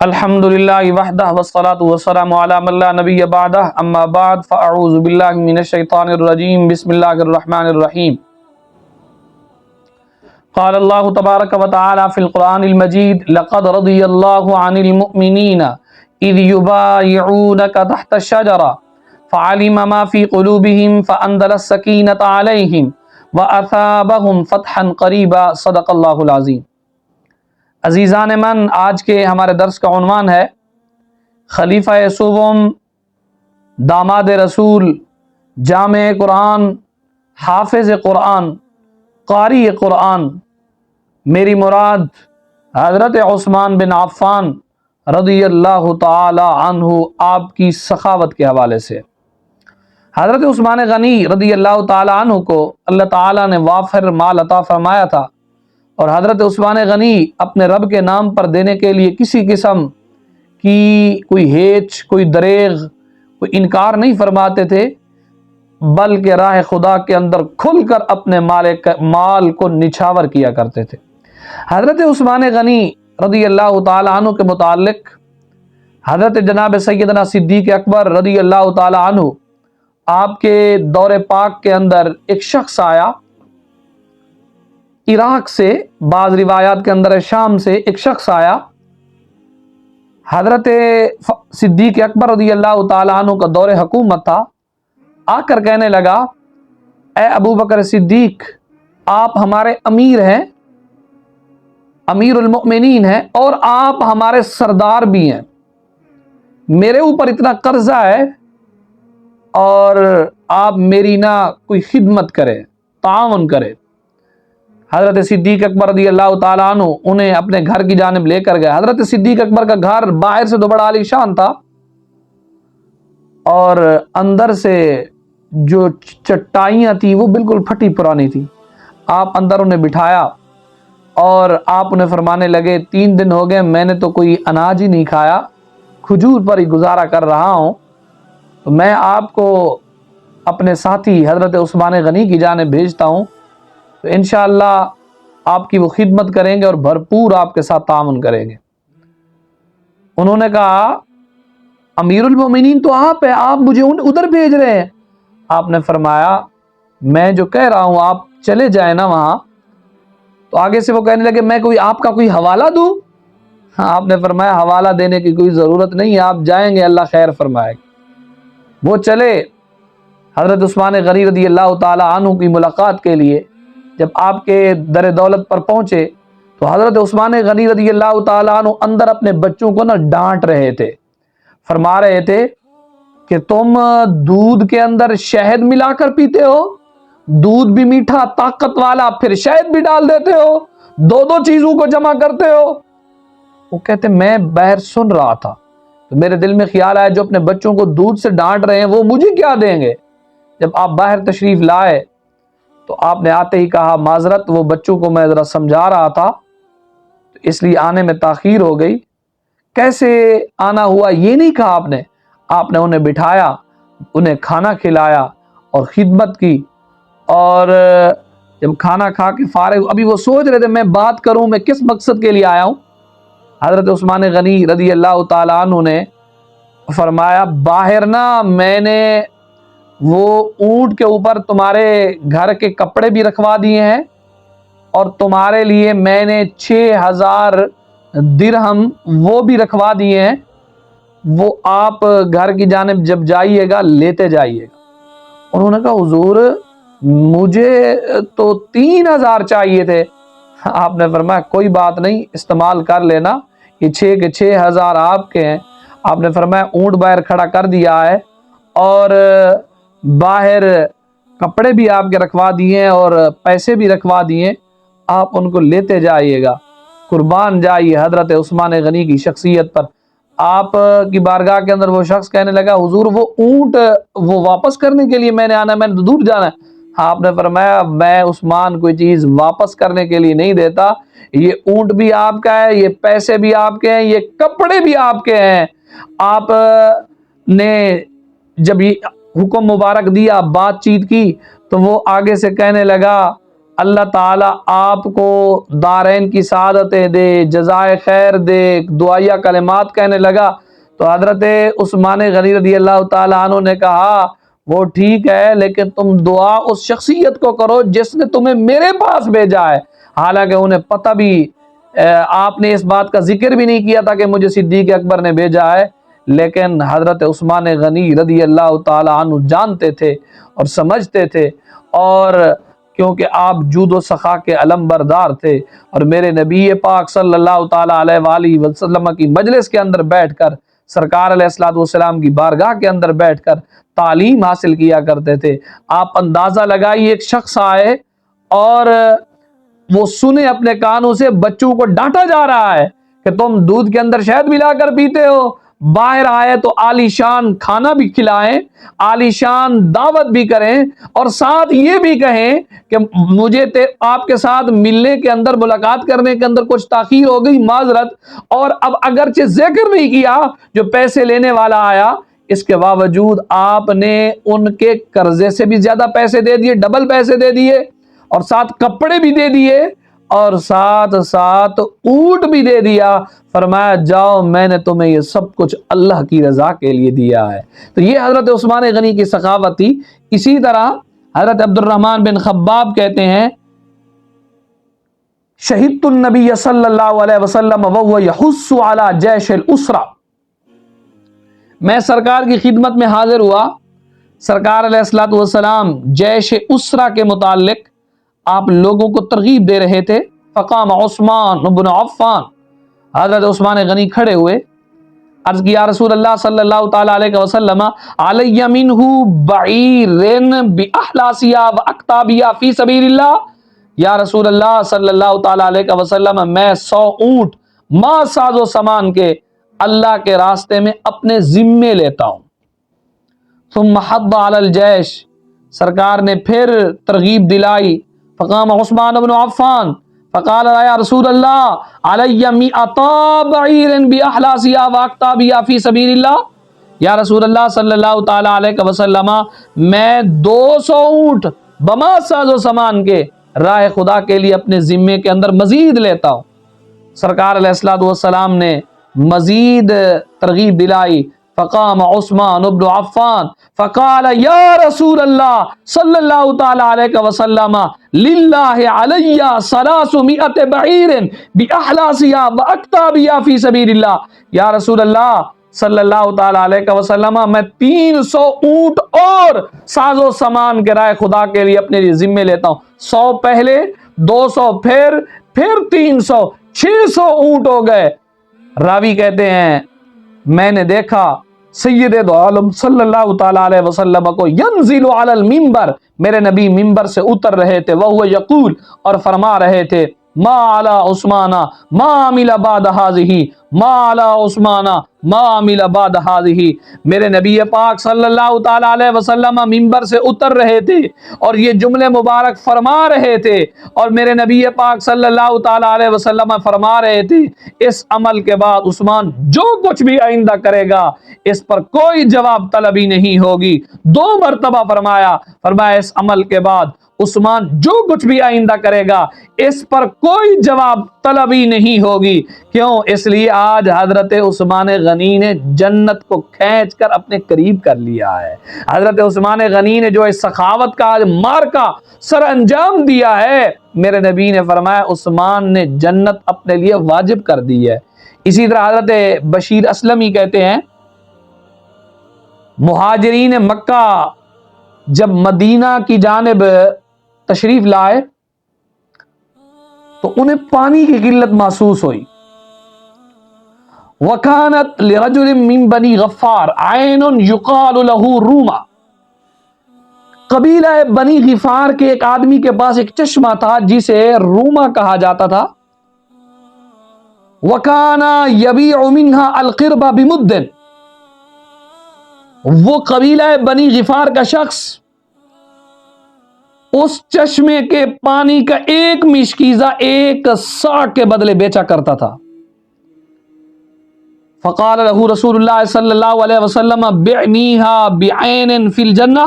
الحمد للہ وحدہ والصلاة والسلام علی من لا نبی بعدہ اما بعد فاعوذ باللہ من الشیطان الرجیم بسم اللہ الرحمن الرحیم قال اللہ تبارک و تعالی فی القرآن المجید لقد رضی اللہ عن المؤمنین اذ یبایعونک تحت الشجرہ فعلم ما فی قلوبہم فانزل السکینۃ علیہم واثابہم فتحا قریبا صدق اللہ العظیم۔ عزیزان من، آج کے ہمارے درس کا عنوان ہے خلیفہ سوم، داماد رسول، جامع قرآن، حافظ قرآن، قاری قرآن، میری مراد حضرت عثمان بن عفان رضی اللہ تعالی عنہ آپ کی سخاوت کے حوالے سے۔ حضرت عثمان غنی رضی اللہ تعالی عنہ کو اللہ تعالی نے وافر مال عطا فرمایا تھا، اور حضرت عثمان غنی اپنے رب کے نام پر دینے کے لیے کسی قسم کی کوئی ہیچ، کوئی دریغ، کوئی انکار نہیں فرماتے تھے، بلکہ راہ خدا کے اندر کھل کر اپنے مال کو نچھاور کیا کرتے تھے۔ حضرت عثمان غنی رضی اللہ تعالی عنہ کے متعلق حضرت جناب سیدنا صدیق اکبر رضی اللہ تعالی عنہ آپ کے دور پاک کے اندر ایک شخص آیا، عراق سے، بعض روایات کے اندر شام سے ایک شخص آیا، حضرت صدیق اکبر رضی اللہ تعالی عنہ کا دور حکومت تھا، آ کر کہنے لگا اے ابو بکر صدیق، آپ ہمارے امیر ہیں، امیر المؤمنین ہیں، اور آپ ہمارے سردار بھی ہیں، میرے اوپر اتنا قرضہ ہے اور آپ میری نہ کوئی خدمت کریں، تعاون کریں۔ حضرت صدیق اکبر رضی اللہ تعالیٰ عنہ انہیں اپنے گھر کی جانب لے کر گئے۔ حضرت صدیق اکبر کا گھر باہر سے تو بڑا عالی شان تھا، اور اندر سے جو چٹائیاں تھیں وہ بالکل پھٹی پرانی تھی۔ آپ اندر انہیں بٹھایا اور آپ انہیں فرمانے لگے 3 دن ہو گئے میں نے تو کوئی اناج ہی نہیں کھایا، کھجور پر ہی گزارا کر رہا ہوں، تو میں آپ کو اپنے ساتھی حضرت عثمان غنی کی جانب بھیجتا ہوں، تو انشاءاللہ آپ کی وہ خدمت کریں گے اور بھرپور آپ کے ساتھ تعاون کریں گے۔ انہوں نے کہا امیر المومنین تو آپ ہیں، آپ مجھے ادھر بھیج رہے ہیں؟ آپ نے فرمایا میں جو کہہ رہا ہوں آپ چلے جائیں نا وہاں۔ تو آگے سے وہ کہنے لگے میں آپ کا کوئی حوالہ دوں؟ آپ نے فرمایا حوالہ دینے کی کوئی ضرورت نہیں، آپ جائیں گے اللہ خیر فرمائے گا۔ وہ چلے حضرت عثمان غنی رضی اللہ تعالی عنہ کی ملاقات کے لیے۔ جب آپ کے در دولت پر پہنچے تو حضرت عثمان غنی رضی اللہ تعالیٰ عنہ اندر اپنے بچوں کو ڈانٹ رہے تھے، فرما رہے تھے کہ تم دودھ کے اندر شہد ملا کر پیتے ہو، دودھ بھی میٹھا طاقت والا، پھر شہد بھی ڈال دیتے ہو، دو چیزوں کو جمع کرتے ہو۔ وہ کہتے میں باہر سن رہا تھا تو میرے دل میں خیال آیا جو اپنے بچوں کو دودھ سے ڈانٹ رہے ہیں وہ مجھے کیا دیں گے۔ جب آپ باہر تشریف لائے تو آپ نے آتے ہی کہا معذرت، وہ بچوں کو میں ذرا سمجھا رہا تھا تو اس لیے آنے میں تاخیر ہو گئی۔ کیسے آنا ہوا یہ نہیں کہا آپ نے انہیں بٹھایا، انہیں کھانا کھلایا اور خدمت کی، اور جب کھانا کھا کے فارغ، ابھی وہ سوچ رہے تھے میں بات کروں، میں کس مقصد کے لیے آیا ہوں، حضرت عثمان غنی رضی اللہ تعالیٰ عنہ نے فرمایا باہر نا میں نے وہ اونٹ کے اوپر تمہارے گھر کے کپڑے بھی رکھوا دیے ہیں، اور تمہارے لیے میں نے 6000 درہم وہ بھی رکھوا دیے ہیں، وہ آپ گھر کی جانب جب جائیے گا لیتے جائیے گا۔ انہوں نے کہا حضور مجھے تو 3000 چاہیے تھے۔ آپ نے فرمایا کوئی بات نہیں، استعمال کر لینا، یہ 6 کے 6000 آپ کے ہیں۔ آپ نے فرمایا اونٹ باہر کھڑا کر دیا ہے، اور باہر کپڑے بھی آپ کے رکھوا دیے اور پیسے بھی رکھوا دیے، آپ ان کو لیتے جائیے گا۔ قربان جائیے حضرت عثمان غنی کی شخصیت پر۔ آپ کی بارگاہ کے اندر وہ شخص کہنے لگا حضور وہ اونٹ وہ واپس کرنے کے لیے میں نے آنا ہے، میں نے دور جانا ہے۔ آپ نے فرمایا میں عثمان کوئی چیز واپس کرنے کے لیے نہیں دیتا، یہ اونٹ بھی آپ کا ہے، یہ پیسے بھی آپ کے ہیں، یہ کپڑے بھی آپ کے ہیں۔ آپ نے جب یہ حکم مبارک دیا، بات چیت کی، تو وہ آگے سے کہنے لگا اللہ تعالیٰ آپ کو دارین کی سعادتیں دے، جزائے خیر دے، دعائیہ کلمات کہنے لگا تو حضرت عثمان غنی رضی اللہ تعالیٰ عنہ نے کہا وہ ٹھیک ہے، لیکن تم دعا اس شخصیت کو کرو جس نے تمہیں میرے پاس بھیجا ہے۔ حالانکہ انہیں پتہ بھی آپ نے اس بات کا ذکر بھی نہیں کیا تھا کہ مجھے صدیق اکبر نے بھیجا ہے، لیکن حضرت عثمان غنی رضی اللہ تعالیٰ عنہ جانتے تھے اور سمجھتے تھے، اور کیونکہ آپ جود و سخا کے علم بردار تھے، اور میرے نبی پاک صلی اللہ تعالیٰ علیہ وآلہ وسلم کی مجلس کے اندر بیٹھ کر، سرکار علیہ الصلوۃ والسلام کی بارگاہ کے اندر بیٹھ کر تعلیم حاصل کیا کرتے تھے۔ آپ اندازہ لگائیے، ایک شخص آئے اور وہ سنے اپنے کانوں سے بچوں کو ڈانٹا جا رہا ہے کہ تم دودھ کے اندر شہد ملا کر پیتے ہو، باہر آئے تو عالی شان کھانا بھی کھلائیں، عالی شان دعوت بھی کریں، اور ساتھ یہ بھی کہیں کہ مجھے آپ کے ساتھ ملنے کے اندر، ملاقات کرنے کے اندر کچھ تاخیر ہو گئی، معذرت، اور اب اگرچہ ذکر نہیں کیا جو پیسے لینے والا آیا، اس کے باوجود آپ نے ان کے قرضے سے بھی زیادہ پیسے دے دیے، ڈبل پیسے دے دیے، اور ساتھ کپڑے بھی دے دیے، اور ساتھ ساتھ اونٹ بھی دے دیا۔ فرمایا جاؤ، میں نے تمہیں یہ سب کچھ اللہ کی رضا کے لیے دیا ہے۔ تو یہ حضرت عثمان غنی کی سخاوت تھی۔ اسی طرح حضرت عبد الرحمن بن خباب کہتے ہیں شہدت النبی صلی اللہ علیہ وسلم وهو يحث على جيش الاسرہ، میں سرکار کی خدمت میں حاضر ہوا، سرکار علیہ الصلوۃ والسلام جیش اسرہ کے متعلق آپ لوگوں کو ترغیب دے رہے تھے۔ فقام عثمان بن عفان، حضرت عثمان غنی کھڑے ہوئے، عرض کیا رسول اللہ صلی اللہ تعالی علیہ وسلم علی منہ بعیر باحلاسیا واکتابیا فی سبیل اللہ، یا رسول اللہ صلی اللہ تعالی علیہ وسلم میں 100 اونٹ ما ساز و سامان کے اللہ کے راستے میں اپنے ذمے لیتا ہوں۔ ثم حض علی الجیش، سرکار نے پھر ترغیب دلائی۔ فقام عثمان بن عفان فقال یا رسول اللہ علی مئتا بعیر باحلاسیا واکتابیا فی سبیل اللہ، یا رسول اللہ صلی اللہ تعالی علیہ وسلم میں 200 اونٹ بما ساز و سامان کے راہ خدا کے لیے اپنے ذمے کے اندر مزید لیتا ہوں۔ سرکار علیہ الصلوۃ والسلام نے مزید ترغیب دلائی۔ فقام عثمان بن عفان فقال یا رسول اللہ صلی اللہ تعالی علیہ وسلم للہ علی 300 بعیر باحلاسیا واکتابیا فی سبیل اللہ، یا رسول اللہ صلی اللہ تعالی علیہ وسلم میں 300 اونٹ اور ساز و سامان کے رائے خدا کے لیے اپنے لیے ذمے لیتا ہوں۔ 100 پہلے، 200 پھر 300، 600 اونٹ ہو گئے۔ راوی کہتے ہیں میں نے دیکھا سید دو عالم صلی اللہ تعالی علیہ وسلم کو ینزل علی المنبر، میرے نبی منبر سے اتر رہے تھے، وہو یقول، اور فرما رہے تھے ما علی عثمان ما عمل بعد هذه، ما علی عثمان ما عمل بعد هذه، میرے نبی پاک صلی اللہ تعالی علیہ وسلم منبر سے اتر رہے تھے اور یہ جملے مبارک فرما رہے تھے، اور میرے نبی پاک صلی اللہ تعالی علیہ وسلم فرما رہے تھے اس عمل کے بعد عثمان جو کچھ بھی آئندہ کرے گا اس پر کوئی جواب طلبی نہیں ہوگی۔ 2 مرتبہ فرمایا اس عمل کے بعد عثمان جو کچھ بھی آئندہ کرے گا اس پر کوئی جواب طلبی نہیں ہوگی۔ کیوں؟ اس لیے آج حضرت عثمان غنی نے جنت کو کھینچ کر اپنے قریب کر لیا ہے۔ حضرت عثمان غنی نے جو اس سخاوت کا آج مارکا سر انجام دیا ہے، میرے نبی نے فرمایا عثمان نے جنت اپنے لیے واجب کر دی ہے۔ اسی طرح حضرت بشیر اسلمی کہتے ہیں مہاجرین مکہ جب مدینہ کی جانب تشریف لائے تو انہیں پانی کی قلت محسوس ہوئی۔ وَكَانَتْ لِرَجُلٍ مِّن بَنِي غَفَّارٍ عَيْنٌ يُقَالُ لَهُ رُومَا، قبیلہ بنی غفار کے ایک آدمی کے پاس ایک چشمہ تھا جسے روما کہا جاتا تھا۔ وَكَانَ يَبِيعُ مِنْهَا الْقِرْبَ بِمُدٍّ، وہ قبیلہ بنی غفار کا شخص اس چشمے کے پانی کا 1 مشکیزہ 1 صاع کے بدلے بیچا کرتا تھا۔ فقال له رسول اللہ صلی اللہ علیہ وسلم بعنیہا بعین فی الجنہ،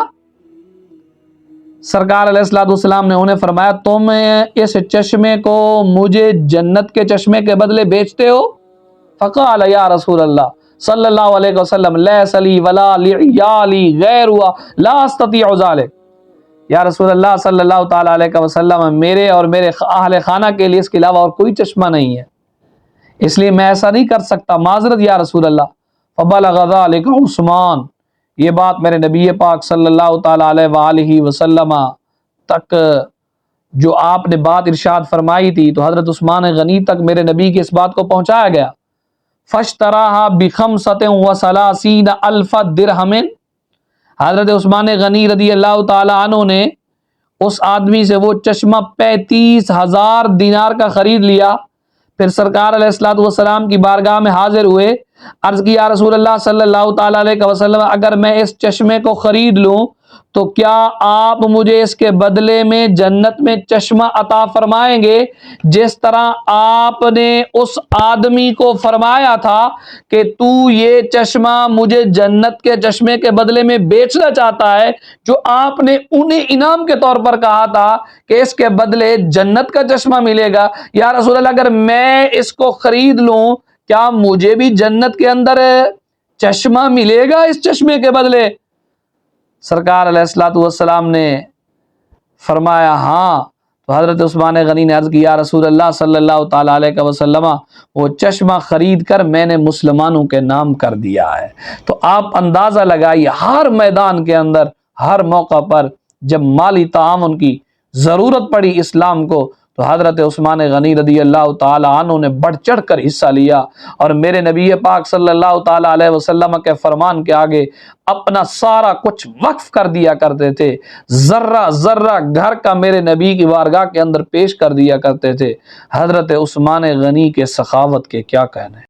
سرکار علیہ الصلوۃ والسلام نے انہیں فرمایا تم اس چشمے کو مجھے جنت کے چشمے کے بدلے بیچتے ہو؟ فقال یا رسول اللہ صلی اللہ علیہ وسلم لیس لی ولا لعیالی غیر لا استطیع ذلک، یا رسول اللہ صلی اللہ تعالیٰ علیہ وسلم میرے اور میرے اہل خانہ کے لیے اس کے علاوہ اور کوئی چشمہ نہیں ہے، اس لیے میں ایسا نہیں کر سکتا، معذرت یا رسول اللہ۔ فبلغ ذلک عثمان، یہ بات میرے نبی پاک صلی اللہ تعالیٰ علیہ وآلہ وسلم تک جو آپ نے بات ارشاد فرمائی تھی تو حضرت عثمان غنی تک میرے نبی کی اس بات کو پہنچایا گیا۔ فاشتراها ب35 الف درہم، حضرت عثمان غنی رضی اللہ تعالیٰ عنہ نے اس آدمی سے وہ چشمہ 35,000 دینار کا خرید لیا۔ پھر سرکار علیہ الصلوۃ والسلام کی بارگاہ میں حاضر ہوئے، عرض کی یا رسول اللہ صلی اللہ تعالیٰ علیہ وسلم اگر میں اس چشمے کو خرید لوں تو کیا آپ مجھے اس کے بدلے میں جنت میں چشمہ عطا فرمائیں گے جس طرح آپ نے اس آدمی کو فرمایا تھا کہ تو یہ چشمہ مجھے جنت کے چشمے کے بدلے میں بیچنا چاہتا ہے، جو آپ نے انہیں انعام کے طور پر کہا تھا کہ اس کے بدلے جنت کا چشمہ ملے گا؟ یا رسول اللہ اگر میں اس کو خرید لوں کیا مجھے بھی جنت کے اندر چشمہ ملے گا اس چشمے کے بدلے؟ سرکار علیہ الصلوۃ والسلام نے فرمایا ہاں۔ تو حضرت عثمان غنی نے عرض کی یا رسول اللہ صلی اللہ تعالیٰ علیہ وسلم وہ چشمہ خرید کر میں نے مسلمانوں کے نام کر دیا ہے۔ تو آپ اندازہ لگائیے ہر میدان کے اندر ہر موقع پر جب مالی تعاون کی ضرورت پڑی اسلام کو تو حضرت عثمان غنی رضی اللہ تعالیٰ عنہ نے بڑھ چڑھ کر حصہ لیا اور میرے نبی پاک صلی اللہ تعالیٰ علیہ وسلم کے فرمان کے آگے اپنا سارا کچھ وقف کر دیا کرتے تھے، ذرہ ذرہ گھر کا میرے نبی کی بارگاہ کے اندر پیش کر دیا کرتے تھے۔ حضرت عثمان غنی کے سخاوت کے کیا کہنے۔